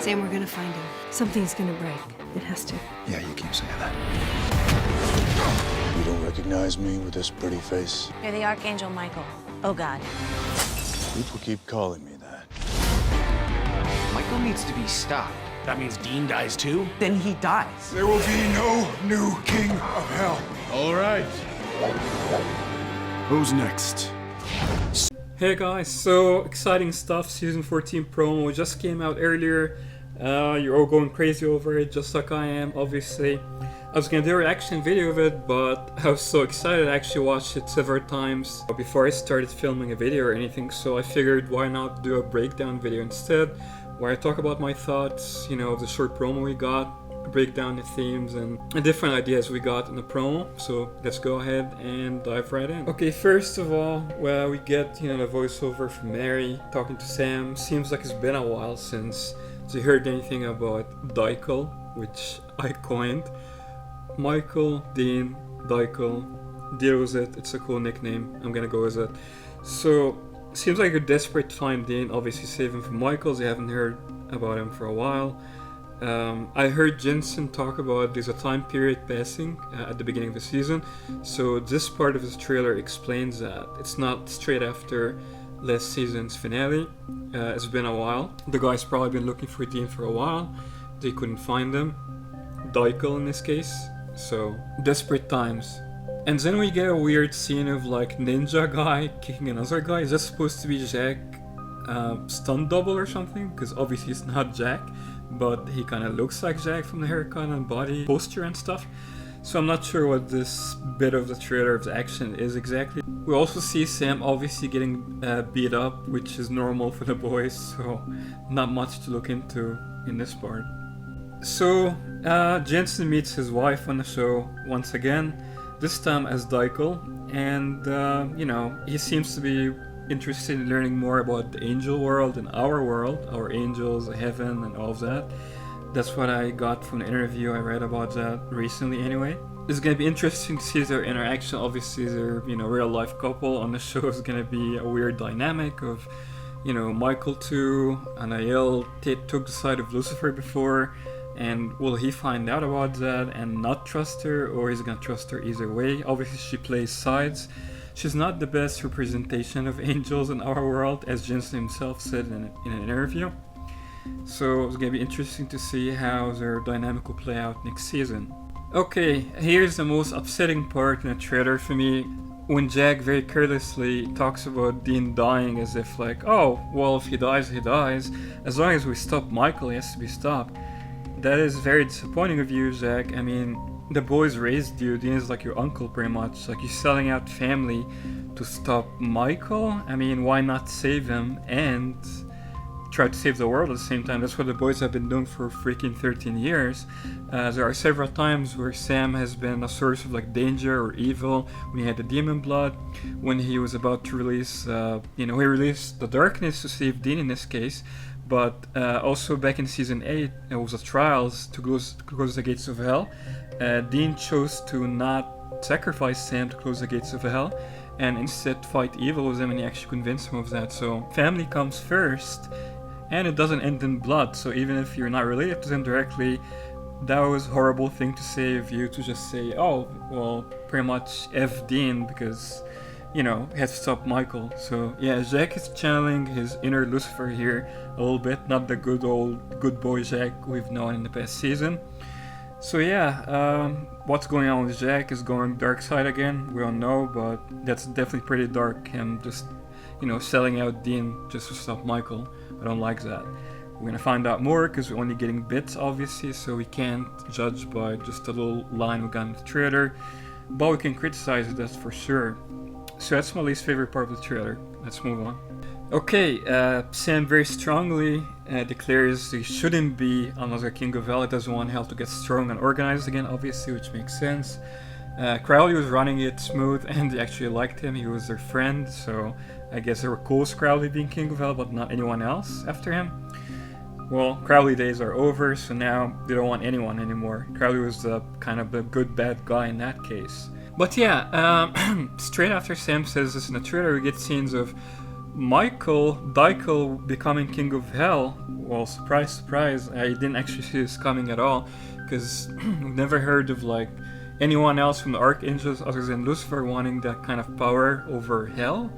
Sam, we're gonna find him. Something's gonna break. It has to. Yeah, you keep saying that. You don't recognize me with this pretty face? You're the Archangel Michael. Oh, God. People keep calling me that. Michael needs to be stopped. That means Dean dies too? Then he dies. There will be no new king of hell. All right. Who's next? Hey guys, so exciting stuff. Season 14 promo just came out earlier. You're all going crazy over it, just like I am, obviously. I was gonna do a reaction video of it, but I was so excited I actually watched it several times before I started filming a video or anything, so I figured why not do a breakdown video instead, where I talk about my thoughts, you know, of the short promo we got, break down the themes and the different ideas we got in the promo. So let's go ahead and dive right in. Okay, first of all, well, we get, you know, the voiceover from Mary talking to Sam. Seems like it's been a while since they heard anything about Dykel, which I coined. Michael, Dean, Dykel, deal with it. It's a cool nickname. I'm gonna go with it. So seems like you're desperate to find Dean, obviously save him from Michael. They haven't heard about him for a while. I heard Jensen talk about there's a time period passing at the beginning of the season, so this part of the trailer explains that. It's not straight after last season's finale. It's been a while. The guy's probably been looking for Dean for a while. They couldn't find him. Dykel in this case. So, desperate times. And then we get a weird scene of like ninja guy kicking another guy. Is that supposed to be Jack stunt double or something? Because obviously it's not Jack, but he kind of looks like Jack from the haircut and body posture and stuff. So I'm not sure what this bit of the trailer of the action is exactly. We also see Sam obviously getting beat up, which is normal for the boys, so not much to look into in this part. So Jensen meets his wife on the show once again, this time as Dykel, and you know, he seems to be interested in learning more about the angel world and our world, our angels, heaven, and all of that. That's what I got from the interview I read about that recently anyway. It's gonna be interesting to see their interaction. Obviously their, you know, real life couple on the show is gonna be a weird dynamic of, you know, Michael too, Anael took the side of Lucifer before, and will he find out about that and not trust her, or is he gonna trust her either way? Obviously she plays sides. She's not the best representation of angels in our world, as Jensen himself said in an interview. So it's gonna be interesting to see how their dynamic will play out next season. Okay, here's the most upsetting part in the trailer for me. When Jack very carelessly talks about Dean dying as if like, oh, well, if he dies, he dies. As long as we stop Michael, he has to be stopped. That is very disappointing of you, Jack. I mean, the boys raised you. Dean is like your uncle pretty much. Like, you're selling out family to stop Michael? I mean, why not save him and try to save the world at the same time? That's what the boys have been doing for freaking 13 years. There are several times where Sam has been a source of like danger or evil. When he had the demon blood, when he was about to release, he released the darkness to save Dean in this case. But also back in season 8, it was the trials to close the gates of hell. Dean chose to not sacrifice Sam to close the gates of hell, and instead fight evil with him, and he actually convinced him of that. So family comes first, and it doesn't end in blood. So even if you're not related to them directly, that was a horrible thing to say of you, to just say, oh, well, pretty much F Dean because, you know, he had to stop Michael. So yeah, Jack is channeling his inner Lucifer here a little bit, not the good boy Jack we've known in the past season. So yeah, what's going on with Jack is going dark side again, we don't know, but that's definitely pretty dark, him just, you know, selling out Dean just to stop Michael. I don't like that. We're gonna find out more because we're only getting bits obviously, so we can't judge by just a little line we got in the trailer, but we can criticize it, that's for sure. So that's my least favorite part of the trailer. Let's move on. Okay, Sam very strongly declares there shouldn't be another King of Hell. He doesn't want Hell to get strong and organized again, obviously, which makes sense. Crowley was running it smooth and they actually liked him. He was their friend, so I guess they were cool with Crowley being King of Hell, but not anyone else after him. Well, Crowley days are over, so now they don't want anyone anymore. Crowley was the kind of the good bad guy in that case. But yeah, straight after Sam says this in the trailer, we get scenes of Michael Dykel becoming King of Hell, well, surprise, surprise, I didn't actually see this coming at all, because we've never heard of like anyone else from the Archangels other than Lucifer wanting that kind of power over Hell.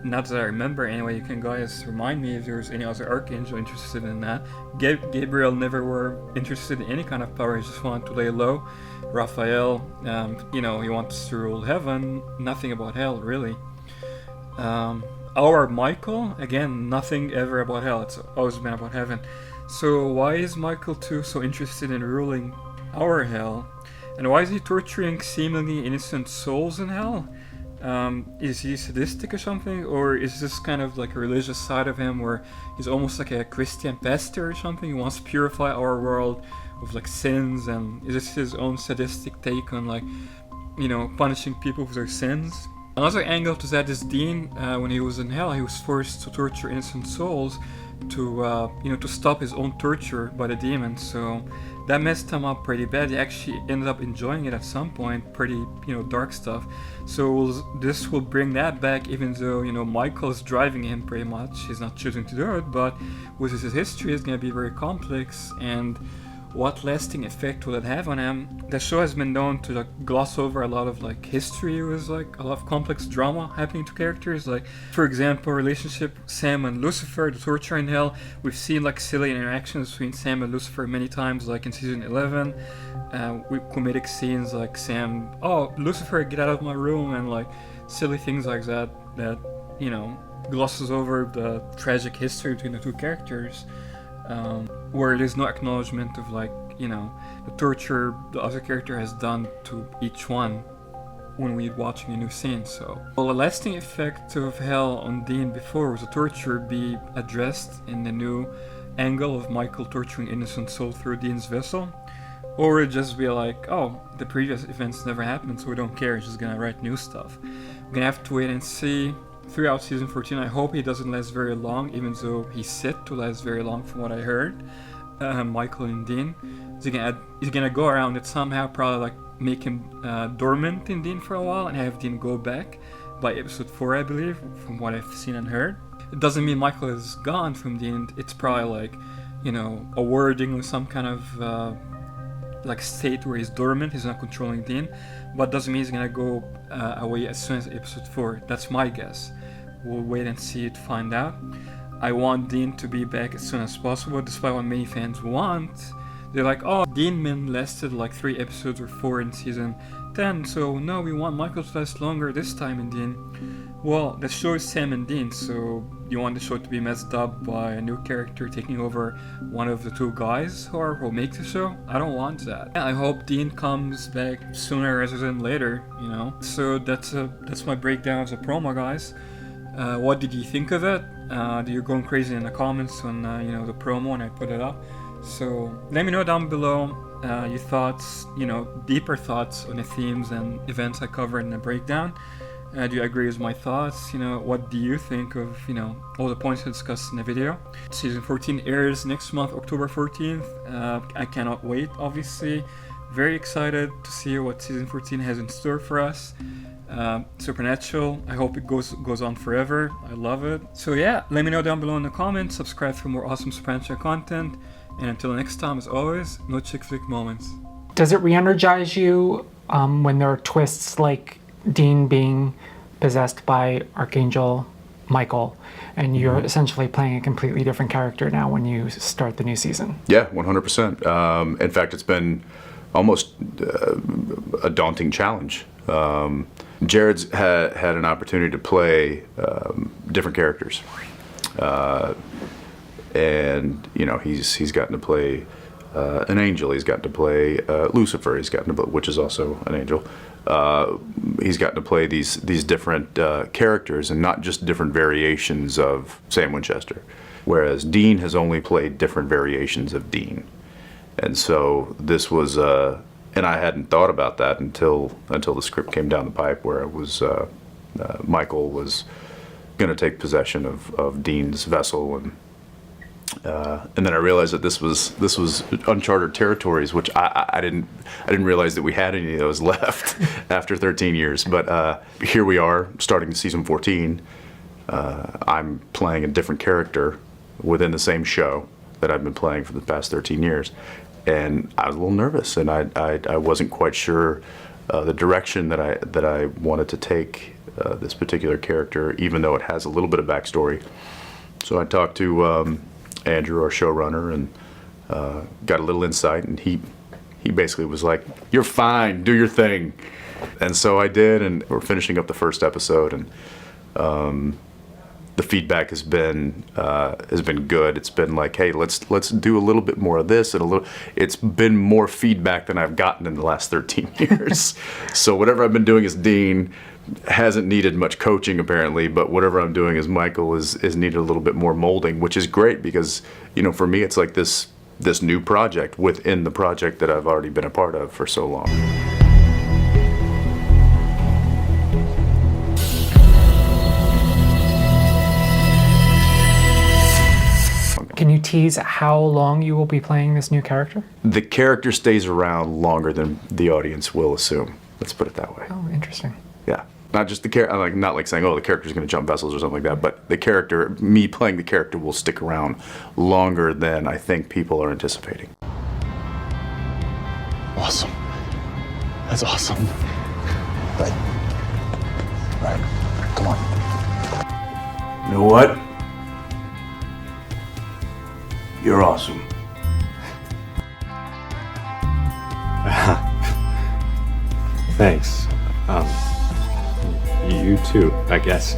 Not that I remember anyway. You can guys remind me if there's any other Archangel interested in that. Gabriel never were interested in any kind of power, he just wanted to lay low. Raphael, you know, he wants to rule heaven, nothing about hell really. Our Michael, again, nothing ever about hell, it's always been about heaven. So why is Michael too so interested in ruling our hell? And why is he torturing seemingly innocent souls in hell? Is he sadistic or something? Or is this kind of like a religious side of him where he's almost like a Christian pastor or something? He wants to purify our world of like sins, and is this his own sadistic take on like, you know, punishing people for their sins? Another angle to that is Dean, when he was in hell, he was forced to torture innocent souls to, you know, to stop his own torture by the demons. So that messed him up pretty bad. He actually ended up enjoying it at some point, pretty, you know, dark stuff. So this will bring that back, even though, you know, Michael is driving him pretty much. He's not choosing to do it, but with his history, it's going to be very complex. And what lasting effect will it have on him? The show has been known to like gloss over a lot of like history with like a lot of complex drama happening to characters. Like, for example, relationship Sam and Lucifer, the torture in hell. We've seen like silly interactions between Sam and Lucifer many times, like in season 11. With comedic scenes like Sam, oh, Lucifer, get out of my room, and like silly things like that, that, you know, glosses over the tragic history between the two characters. Where there's no acknowledgement of like, you know, the torture the other character has done to each one when we're watching a new scene. So, will a lasting effect of hell on Dean before was the torture be addressed in the new angle of Michael torturing innocent soul through Dean's vessel? Or would it just be like, oh, the previous events never happened, so we don't care, it's just gonna write new stuff. We're gonna have to wait and see. Throughout season 14, I hope he doesn't last very long, even though he's set to last very long from what I heard. Michael and Dean. He's gonna go around it somehow, probably like make him dormant in Dean for a while and have Dean go back by episode 4, I believe, from what I've seen and heard. It doesn't mean Michael is gone from Dean, it's probably like, you know, a wording with some kind of like state where he's dormant, he's not controlling Dean, but doesn't mean he's gonna go away as soon as episode 4. That's my guess. We'll wait and see to find out. I want Dean to be back as soon as possible, despite what many fans want. They're like, oh, Dean Min lasted like 3 episodes or 4 in season 10, so no, we want Michael to last longer this time in Dean. Well, the show is Sam and Dean, so you want the show to be messed up by a new character taking over one of the two guys who make the show? I don't want that. I hope Dean comes back sooner rather than later, you know? So that's my breakdown of the promo, guys. What did you think of it? You're going crazy in the comments on you know, the promo when I put it up. So let me know down below your thoughts, you know, deeper thoughts on the themes and events I covered in the breakdown. Do you agree with my thoughts? You know, what do you think of, you know, all the points I discussed in the video? Season 14 airs next month, October 14th. I cannot wait, obviously. Very excited to see what season 14 has in store for us. Supernatural, I hope it goes on forever. I love it. So yeah, let me know down below in the comments. Subscribe for more awesome Supernatural content. And until next time, as always, no chick flick moments. Does it re-energize you when there are twists like Dean being possessed by Archangel Michael, and you're essentially playing a completely different character now when you start the new season? Yeah, 100%. In fact, it's been almost a daunting challenge. Jared's had an opportunity to play different characters, and you know, he's gotten to play an angel. He's gotten to play Lucifer. He's gotten to play, which is also an angel. He's gotten to play these different characters, and not just different variations of Sam Winchester. Whereas Dean has only played different variations of Dean, and so this was. And I hadn't thought about that until the script came down the pipe, where it was Michael was going to take possession of Dean's vessel, and then I realized that this was uncharted territories, which I didn't realize that we had any of those left after 13 years. But here we are, starting season 14. I'm playing a different character within the same show that I've been playing for the past 13 years. And I was a little nervous, and I wasn't quite sure the direction that I wanted to take this particular character, even though it has a little bit of backstory. So I talked to Andrew, our showrunner, and got a little insight, and he basically was like, "You're fine, do your thing." And so I did, and we're finishing up the first episode, and the feedback has been good. It's been like, hey, let's do a little bit more of this, and a little. It's been more feedback than I've gotten in the last 13 years. So whatever I've been doing as Dean hasn't needed much coaching apparently, but whatever I'm doing as Michael is needed a little bit more molding, which is great because, you know, for me it's like this new project within the project that I've already been a part of for so long. Can you tease how long you will be playing this new character? The character stays around longer than the audience will assume. Let's put it that way. Oh, interesting. Yeah. Not just the character, like not like saying, oh, the character's going to jump vessels or something like that, but the character, me playing the character, will stick around longer than I think people are anticipating. Awesome. That's awesome. Right. Come on. You know what? You're awesome. Thanks. You too, I guess.